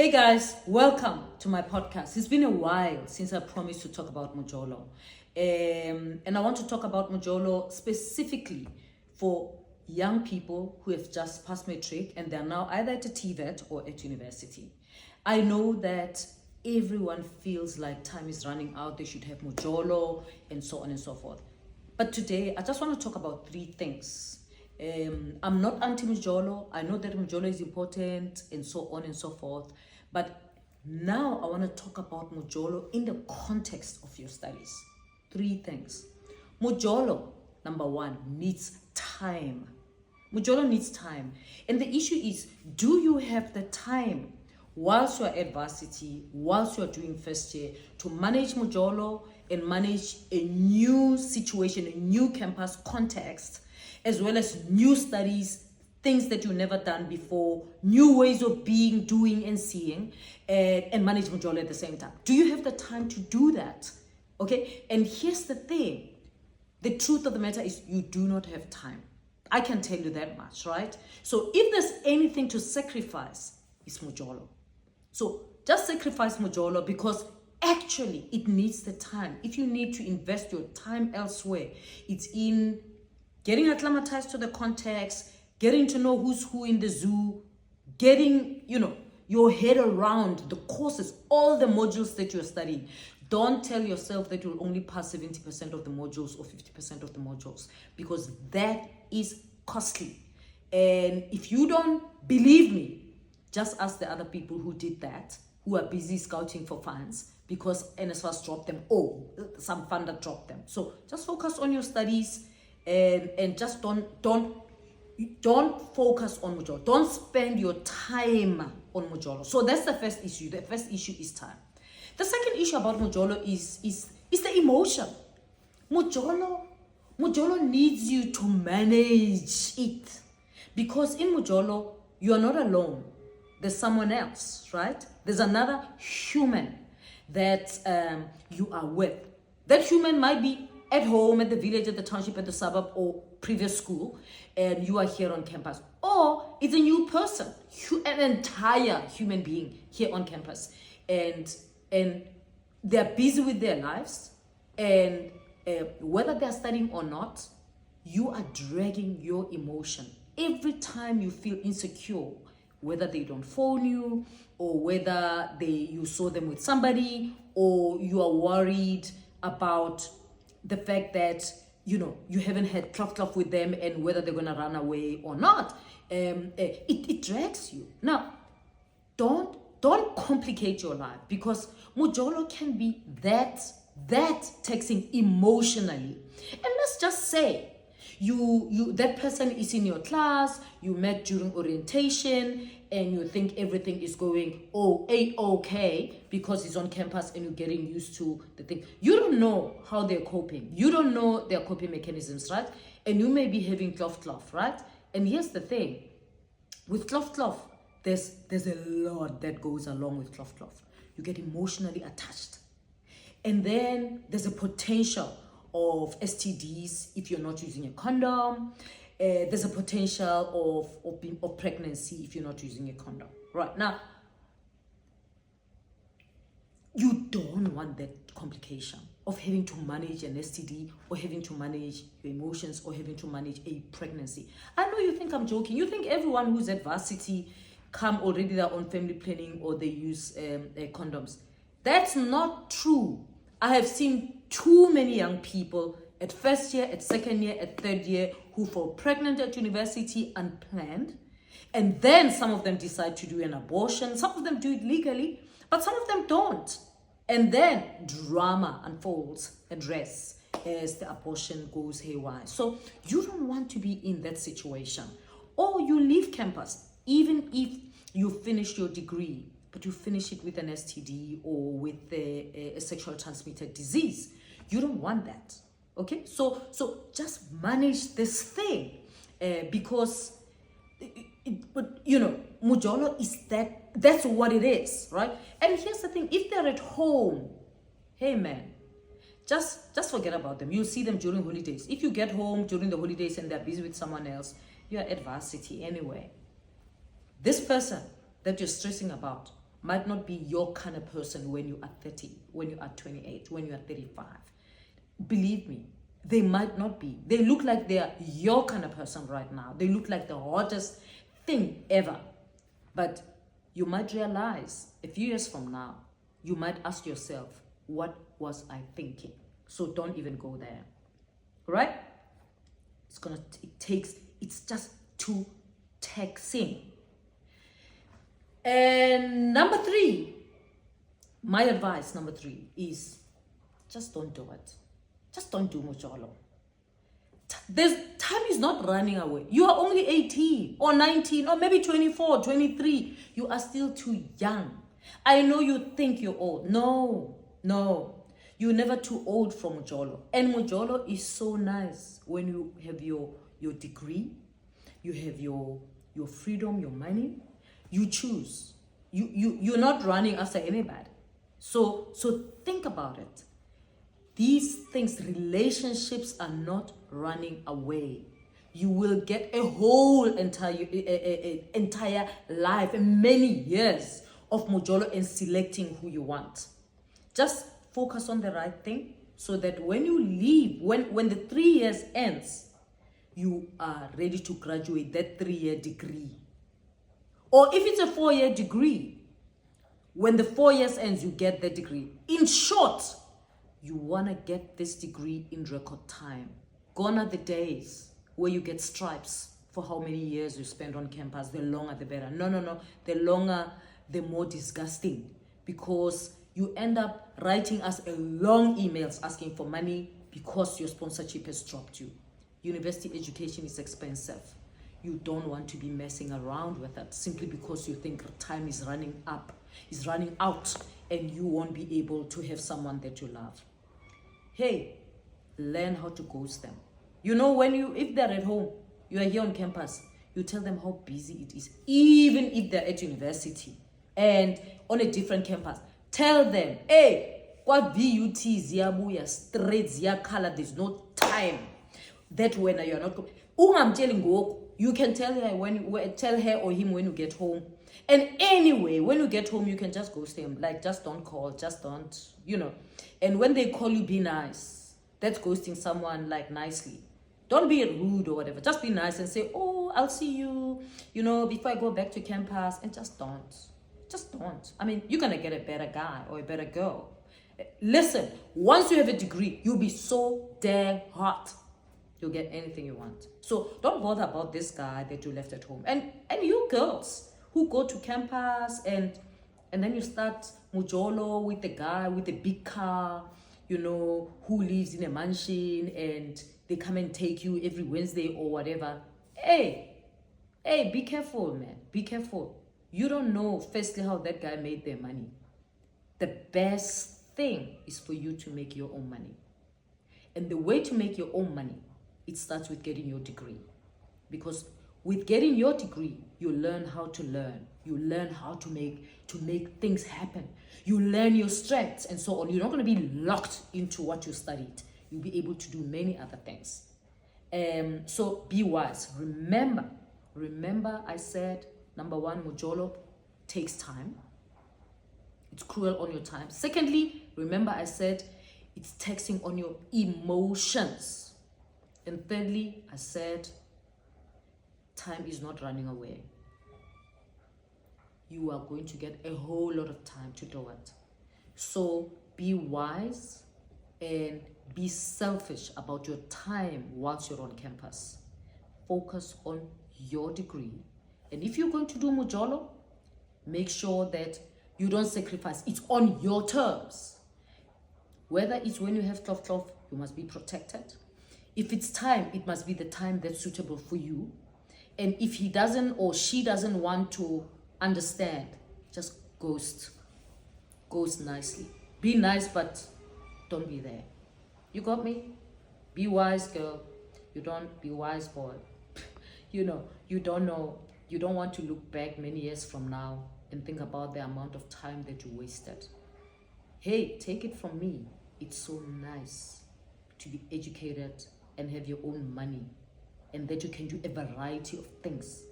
Hey guys, welcome to my podcast. It's been a while since I promised to talk about Mojolo. And I want to talk about Mojolo specifically for young people who have just passed matric and they're now either at a TVET or at university. I know that everyone feels like time is running out, they should have Mojolo and so on and so forth. But today, I just want to talk about three things. I'm not anti-Mojolo. I know that Mojolo is important and so on and so forth. But now I want to talk about Mojolo in the context of your studies. Three things. Mojolo, number one, needs time. Mojolo needs time. And the issue is, do you have the time whilst you're at varsity, whilst you're doing first year, to manage Mojolo and manage a new situation, a new campus context, as well as new studies, things that you've never done before, new ways of being, doing, and seeing, and manage Mojolo at the same time? Do you have the time to do that? Okay, and here's the thing. The truth of the matter is you do not have time. I can tell you that much, right? So if there's anything to sacrifice, it's Mojolo. So just sacrifice Mojolo because actually it needs the time. If you need to invest your time elsewhere, it's in getting acclimatized to the context, getting to know who's who in the zoo, getting, your head around the courses, all the modules that you're studying. Don't tell yourself that you'll only pass 70% of the modules or 50% of the modules, because that is costly. And if you don't believe me, just ask the other people who did that, who are busy scouting for funds because NSFAS dropped them, or some funder dropped them. So just focus on your studies and just don't focus on Mojolo. Don't spend your time on Mojolo. So that's the first issue. The first issue is time. The second issue about Mojolo is the emotion. Mojolo needs you to manage it, because in Mojolo you are not alone. There's someone else, right? There's another human that you are with. That human might be at home, at the village, at the township, at the suburb, or previous school, and you are here on campus. Or it's a new person, an entire human being here on campus. And they're busy with their lives, and whether they're studying or not, you are dragging your emotion. Every time you feel insecure, whether they don't phone you, or whether you saw them with somebody, or you are worried about the fact that you haven't had clough with them and whether they're gonna run away or not, it drags you. Now, don't complicate your life, because Mojolo can be that taxing emotionally. And let's just say you that person is in your class, you met during orientation, and you think everything is going okay because it's on campus and you're getting used to the thing. You don't know how they're coping. You don't know their coping mechanisms, right? And you may be having clough, right? And here's the thing. With clough, there's a lot that goes along with clough. You get emotionally attached. And then there's a potential of STDs if you're not using a condom. There's a potential of pregnancy if you're not using a condom. Right now, you don't want that complication of having to manage an STD, or having to manage your emotions, or having to manage a pregnancy. I know you think I'm joking. You think everyone who's at varsity come already their own family planning, or they use condoms. That's not true. I have seen too many young people at first year, at second year, at third year who fall pregnant at university unplanned, and then some of them decide to do an abortion. Some of them do it legally, but some of them don't. And then drama unfolds and rests as the abortion goes haywire. So you don't want to be in that situation. Or you leave campus, even if you finish your degree, but you finish it with an STD or with a sexual transmitted disease. You don't want that. Okay, so just manage this thing, because Mojolo is that's what it is, right? And here's the thing: if they're at home, hey man, just forget about them. You'll see them during holidays. If you get home during the holidays and they're busy with someone else, you're at varsity anyway. This person that you're stressing about might not be your kind of person when you are 30, when you are 28, when you are 35. Believe me, they might not be. They look like they are your kind of person right now. They look like the hottest thing ever. But you might realize a few years from now, you might ask yourself, what was I thinking? So don't even go there. Right? It's just too taxing. And number 3, my advice, number 3 is just don't do it. Just don't do Mojolo. Time is not running away. You are only 18 or 19 or maybe 24, 23. You are still too young. I know you think you're old. No. You're never too old for Mojolo. And Mojolo is so nice when you have your degree, you have your freedom, your money. You choose. You're not running after anybody. So think about it. These things, relationships are not running away. You will get a whole entire life and many years of Mojolo and selecting who you want. Just focus on the right thing so that when you leave, when the 3 years ends, you are ready to graduate that 3-year degree. Or if it's a 4-year degree, when the 4 years ends, you get the degree. In short, you want to get this degree in record time. Gone are the days where you get stripes for how many years you spend on campus. The longer, the better. No. The longer, the more disgusting. Because you end up writing us a long emails asking for money because your sponsorship has dropped you. University education is expensive. You don't want to be messing around with it simply because you think time is running out, and you won't be able to have someone that you love. Hey, learn how to ghost them. You know, if they're at home, you are here on campus, you tell them how busy it is, even if they're at university and on a different campus. Tell them, hey, what VUT ziyabuya straight ziyakhala, there's no time. That when you're not you can tell her or him when you get home. And anyway, when you get home, you can just ghost him. Like, just don't call, just don't, And when they call you, be nice. That's ghosting someone, like, nicely. Don't be rude or whatever. Just be nice and say, oh, I'll see you, before I go back to campus. And just don't. Just don't. I mean, you're going to get a better guy or a better girl. Listen, once you have a degree, you'll be so damn hot. You'll get anything you want. So don't bother about this guy that you left at home. And you girls who go to campus and then you start Mojolo with the guy with the big car, who lives in a mansion and they come and take you every Wednesday or whatever. Hey, be careful, man. Be careful. You don't know, firstly, how that guy made their money. The best thing is for you to make your own money. And the way to make your own money, it starts with getting your degree. Because with getting your degree, you learn how to learn. You learn how to make things happen. You learn your strengths and so on. You're not going to be locked into what you studied. You'll be able to do many other things. So be wise. Remember I said, number 1, Mojolo takes time. It's cruel on your time. Secondly, remember I said it's taxing on your emotions. And thirdly, I said, time is not running away. You are going to get a whole lot of time to do it. So be wise and be selfish about your time whilst you're on campus. Focus on your degree. And if you're going to do Mojolo, make sure that you don't sacrifice. It's on your terms. Whether it's when you have cloth, you must be protected. If it's time, it must be the time that's suitable for you. And if he doesn't or she doesn't want to understand, just ghost. Ghost nicely. Be nice, but don't be there. You got me? Be wise, girl. You don't be wise, boy. You don't know. You don't want to look back many years from now and think about the amount of time that you wasted. Hey, take it from me. It's so nice to be educated and have your own money, and that you can do a variety of things,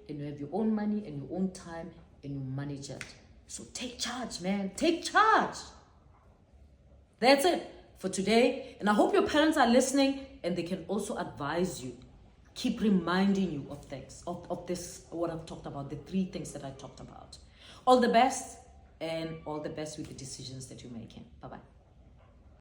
and you have your own money and your own time and you manage it. So take charge, man. Take charge. That's it for today. And I hope your parents are listening and they can also advise you. Keep reminding you of things, of this, what I've talked about, the 3 things that I talked about. All the best, and all the best with the decisions that you're making. Bye-bye.